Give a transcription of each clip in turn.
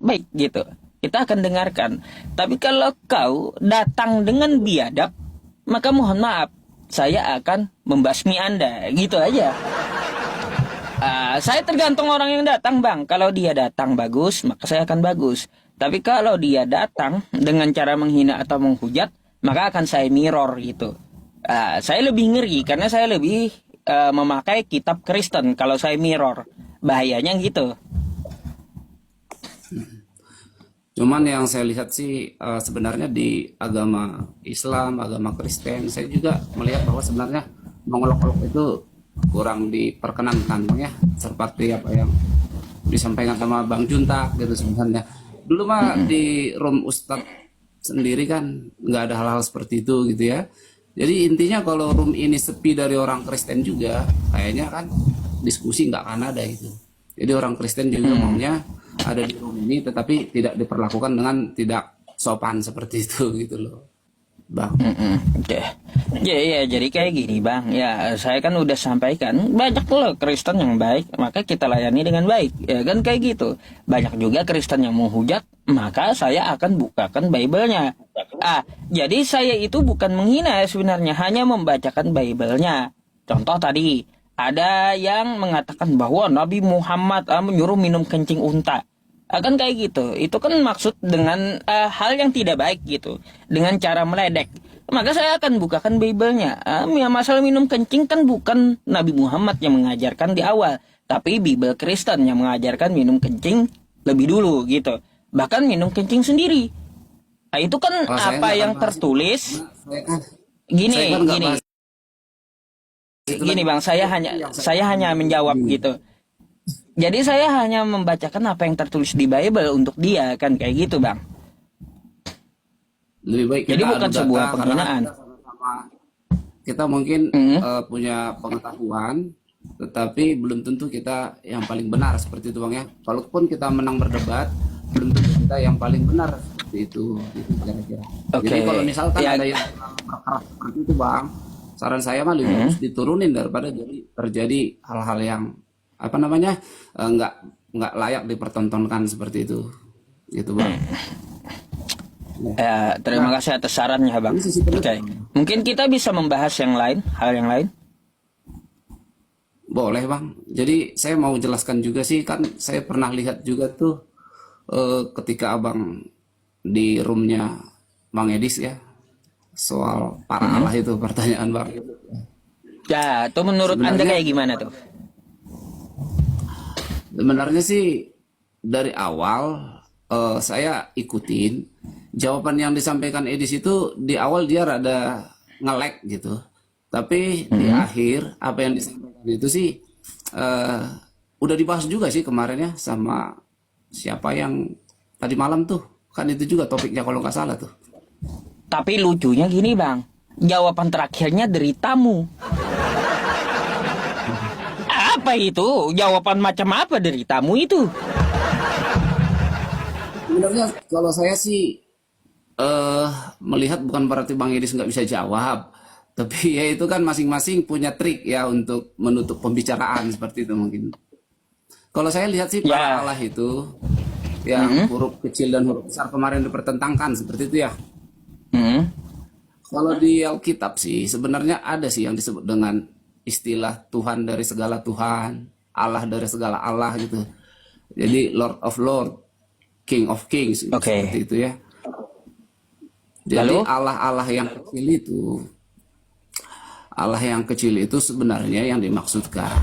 baik gitu. Kita akan dengarkan. Tapi kalau kau datang dengan biadab, maka mohon maaf, saya akan membasmi Anda. Gitu aja. Saya tergantung orang yang datang, Bang. Kalau dia datang bagus, maka saya akan bagus. Tapi kalau dia datang dengan cara menghina atau menghujat, maka akan saya mirror gitu. Saya lebih ngeri karena saya lebih memakai kitab Kristen kalau saya mirror. Bahayanya gitu. Cuman yang saya lihat sih sebenarnya di agama Islam, agama Kristen, saya juga melihat bahwa sebenarnya mengolok-olok itu kurang diperkenankan, Bang ya. Seperti apa yang disampaikan sama Bang Junta gitu sebenarnya. Dulu mah di room Ustadz sendiri kan nggak ada hal-hal seperti itu gitu ya. Jadi intinya kalau room ini sepi dari orang Kristen juga, kayaknya kan diskusi nggak akan ada gitu. Jadi orang Kristen juga maunya ada di room ini, tetapi tidak diperlakukan dengan tidak sopan seperti itu gitu loh, Bang. Oke. Ya, jadi kayak gini, Bang. Ya, saya kan udah sampaikan banyak loh Kristen yang baik, maka kita layani dengan baik. Ya kan kayak gitu. Banyak juga Kristen yang menghujat, maka saya akan bukakan Bible-nya. Jadi saya itu bukan menghina sebenarnya, hanya membacakan Bible-nya. Contoh tadi, ada yang mengatakan bahwa Nabi Muhammad menyuruh minum kencing unta. Kan kayak gitu. Itu kan maksud dengan hal yang tidak baik gitu, dengan cara meledek. Maka saya akan bukakan Bible-nya. Ya, masalah minum kencing kan bukan Nabi Muhammad yang mengajarkan di awal, tapi Bible Kristen yang mengajarkan minum kencing lebih dulu gitu. Bahkan minum kencing sendiri. Itu kan Saya apa nggak akan yang bahas itu. tertulis. Saya kan, Gini, saya kan nggak gini, bahas itu gini, lagi. Bang. Saya Itu hanya yang saya saya hanya menjawab begini. gitu. Jadi saya hanya membacakan apa yang tertulis di Bible untuk dia, kan kayak gitu, Bang. Lebih baik Jadi kita adu bukan data sebuah karena kan penghinaan. kita sama-sama, kita mungkin Hmm. punya pengetahuan, tetapi belum tentu kita yang paling benar seperti itu, Bang ya. Walaupun kita menang berdebat, belum tentu kita yang paling benar seperti itu, gitu kira-kira. Jadi Oke. kalau misalkan Ya. ada yang terlalu berkeras seperti itu, Bang, saran saya mah lebih bagus diturunin daripada jadi terjadi hal-hal yang apa namanya nggak layak dipertontonkan seperti itu, gitu, Bang. Ya. Terima Nah, kasih atas sarannya, Bang. ini sisi penutup, Oke. Bang. Mungkin kita bisa membahas yang lain, hal yang lain. Boleh Bang. Jadi saya mau jelaskan juga sih, kan saya pernah lihat juga tuh ketika Abang di roomnya Bang Edis ya, soal para Allah itu pertanyaan Bang. Ya, itu menurut Anda Sebenarnya kayak gimana tuh? sebenarnya sih dari awal saya ikutin jawaban yang disampaikan Edis itu. Di awal dia rada nge-lag gitu. Tapi di akhir apa yang disampaikan itu sih eh, udah dibahas juga sih kemarin ya sama siapa yang tadi malam tuh. Kan itu juga topiknya kalau nggak salah tuh. Tapi lucunya gini, Bang. Jawaban terakhirnya dari tamu. Apa itu? Jawaban macam apa dari tamu itu? Sebenarnya kalau saya sih eh melihat bukan berarti Bang Edis nggak bisa jawab. Tapi ya itu kan masing-masing punya trik ya untuk menutup pembicaraan seperti itu mungkin. Kalau saya lihat sih para Ya. Allah itu yang huruf kecil dan huruf besar kemarin dipertentangkan seperti itu ya. Hmm. Kalau di Alkitab sih sebenarnya ada sih yang disebut dengan istilah Tuhan dari segala Tuhan, Allah dari segala Allah gitu. Jadi Lord of Lord, King of Kings Oke. seperti itu ya. Jadi Lalu? Allah-Allah yang kecil itu, Allah yang kecil itu sebenarnya yang dimaksudkan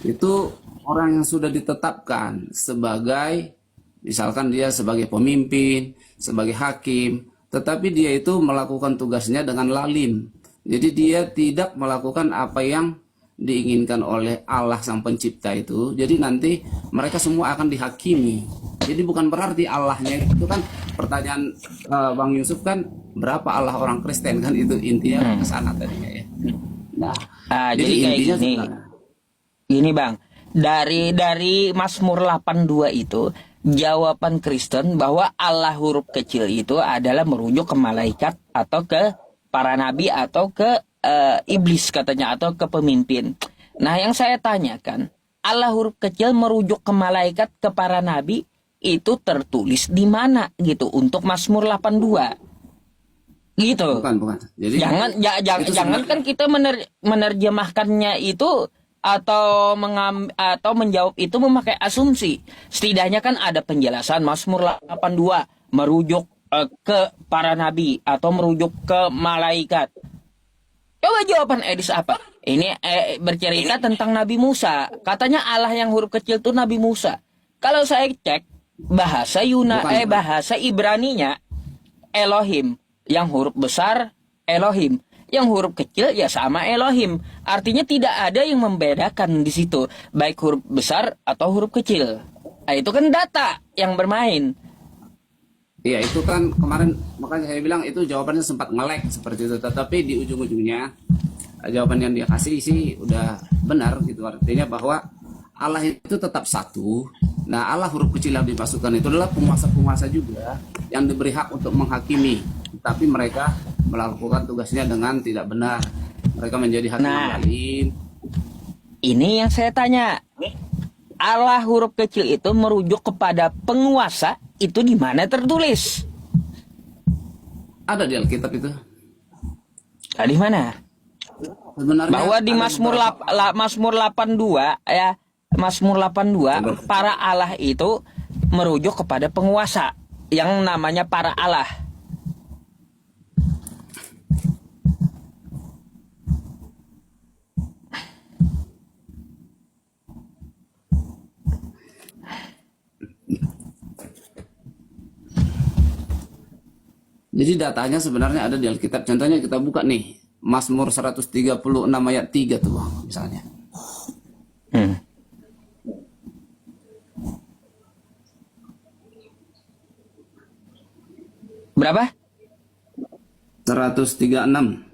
itu orang yang sudah ditetapkan sebagai, misalkan dia sebagai pemimpin, sebagai hakim, tetapi dia itu melakukan tugasnya dengan lalim. Jadi dia tidak melakukan apa yang diinginkan oleh Allah sang pencipta itu. Jadi nanti mereka semua akan dihakimi. Jadi bukan berarti Allahnya itu kan pertanyaan Bang Yusuf kan berapa Allah orang Kristen kan itu intinya ke sana tadinya ya. Nah, jadi Jadi kayak intinya gini. sebenarnya Gini, Bang. Dari Mazmur 82 itu, jawaban Kristen bahwa Allah huruf kecil itu adalah merujuk ke malaikat atau ke para nabi atau ke iblis katanya atau ke pemimpin. Nah, yang saya tanyakan, Allah huruf kecil merujuk ke malaikat, ke para nabi, itu tertulis di mana gitu untuk Mazmur 82 gitu. Bukan. Jadi itu Jangan kan kita menerjemahkannya itu atau atau menjawab itu memakai asumsi. Setidaknya kan ada penjelasan Mazmur 82 merujuk ke para nabi atau merujuk ke malaikat. Coba jawaban Edis apa? Ini bercerita tentang Nabi Musa. Katanya Allah yang huruf kecil itu Nabi Musa. Kalau saya cek bahasa bahasa Ibraninya Elohim, yang huruf besar Elohim, yang huruf kecil ya sama Elohim. Artinya tidak ada yang membedakan di situ, baik huruf besar atau huruf kecil. Nah, itu kan data yang bermain. ya itu kan kemarin, makanya saya bilang itu jawabannya sempat nge-lag seperti itu. Tetapi di ujung-ujungnya jawaban yang dia kasih sih udah benar gitu. Artinya bahwa Allah itu tetap satu. Nah, Allah huruf kecil yang dimasukkan itu adalah penguasa-penguasa juga yang diberi hak untuk menghakimi. Tapi mereka melakukan tugasnya dengan tidak benar. Mereka menjadi hakim yang zalim. Ini yang saya tanya. Allah huruf kecil itu merujuk kepada penguasa, itu di mana tertulis? Ada di Alkitab itu. Di mana? Sebenarnya Bahwa di Mazmur 82 ya, Mazmur 82 para Allah itu merujuk kepada penguasa yang namanya para Allah. Jadi datanya sebenarnya ada di Alkitab. Contohnya kita buka nih, Mazmur 136 ayat 3 tuh Bang, misalnya. Berapa? 136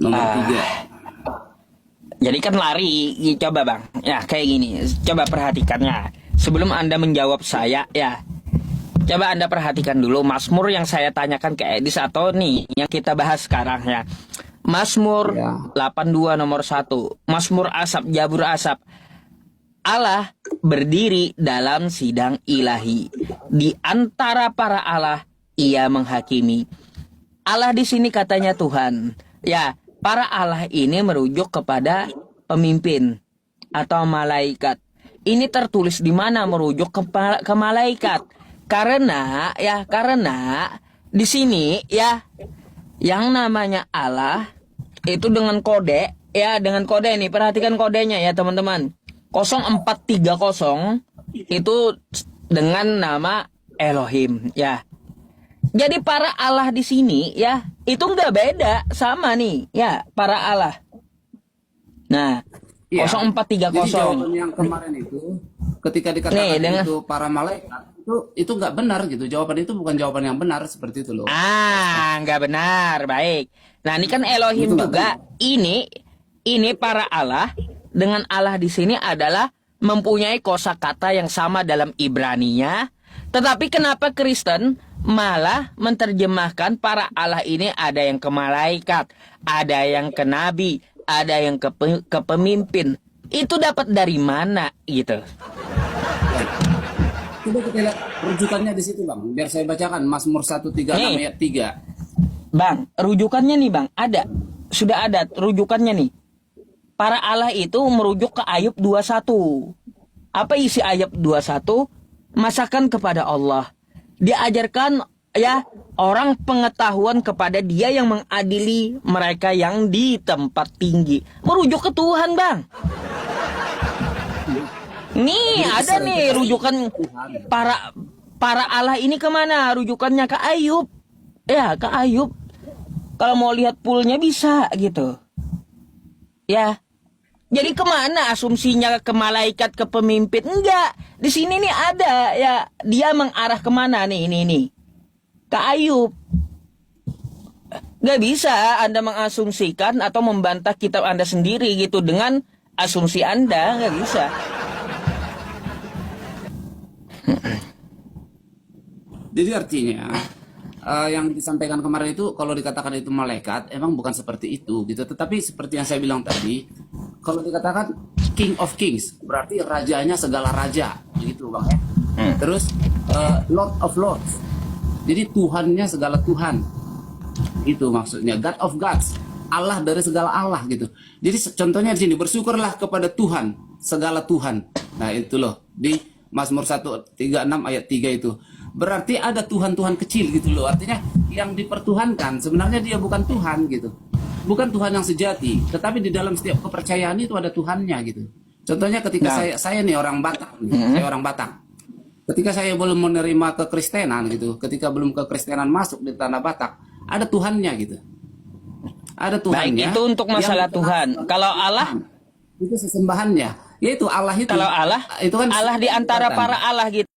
nomor 3. Jadi kan lari, coba Bang. Ya kayak gini, coba perhatikannya. Sebelum Anda menjawab saya ya, coba Anda perhatikan dulu Mazmur yang saya tanyakan ke Edis atau nih yang kita bahas sekarang ya. Mazmur 82 nomor 1. Mazmur Asap, Jabur Asap. Allah berdiri dalam sidang ilahi. Di antara para Allah, ia menghakimi. Allah di sini katanya Tuhan. Ya, para Allah ini merujuk kepada pemimpin atau malaikat. Ini tertulis di mana merujuk ke malaikat. Karena di sini ya yang namanya Allah itu dengan kode ya, dengan kode ini, perhatikan kodenya ya teman-teman. 0430 itu dengan nama Elohim ya. Jadi para Allah di sini ya itu nggak beda sama nih ya para Allah. Nah, Iya. 0430. Jadi jawaban yang kemarin itu ketika dikatakan itu para malaikat itu nggak benar gitu. Jawaban itu bukan jawaban yang benar seperti itu loh. Nggak benar, baik. Nah, ini kan Elohim Itu juga. Ini para Allah dengan Allah di sini adalah mempunyai kosakata yang sama dalam Ibraninya. Tetapi kenapa Kristen malah menerjemahkan para Allah ini ada yang ke malaikat, ada yang ke nabi, ada yang ke pemimpin. Itu dapat dari mana gitu? Coba kita lihat rujukannya di situ Bang. Biar saya bacakan Mazmur 136 ayat 3. Bang, rujukannya nih Bang, ada. Sudah ada rujukannya nih. Para Allah itu merujuk ke Ayub 21. Apa isi Ayub 21? Masakan kepada Allah. Diajarkan ya orang pengetahuan kepada Dia yang mengadili mereka yang di tempat tinggi. Merujuk ke Tuhan, Bang. Nih, ada nih rujukan para Allah ini kemana? Rujukannya ke Ayub. Ya, ke Ayub. Kalau mau lihat poolnya bisa gitu. Ya. Jadi kemana asumsinya ke malaikat, ke pemimpin? Enggak. Di sini nih ada ya. Dia mengarah kemana nih ini. Ke Ayub. Gak bisa Anda mengasumsikan atau membantah kitab Anda sendiri gitu dengan asumsi Anda. Gak bisa. Jadi artinya yang disampaikan kemarin itu kalau dikatakan itu malaikat emang bukan seperti itu gitu. Tetapi seperti yang saya bilang tadi, kalau dikatakan King of Kings berarti rajanya segala raja begitu Bang ya. Terus Lord of Lords. Jadi Tuhannya segala Tuhan. Itu maksudnya God of Gods. Allah dari segala Allah gitu. Jadi contohnya di sini, bersyukurlah kepada Tuhan, segala Tuhan. Nah itu loh, di Mazmur 136 ayat 3 itu. Berarti ada Tuhan-Tuhan kecil gitu loh. Artinya yang dipertuhankan sebenarnya dia bukan Tuhan gitu. Bukan Tuhan yang sejati, tetapi di dalam setiap kepercayaan itu ada Tuhannya gitu. Contohnya ketika saya nih orang Batak, saya orang Batak. Ketika saya belum menerima kekristenan gitu, ketika belum kekristenan masuk di tanah Batak, ada Tuhannya gitu. Ada Tuhannya. Baik, itu untuk masalah Tuhan. Kalau Allah, itu sesembahannya, yaitu Allah itu. kalau Allah, itu kan Allah di antara kekuatan. para Allah gitu.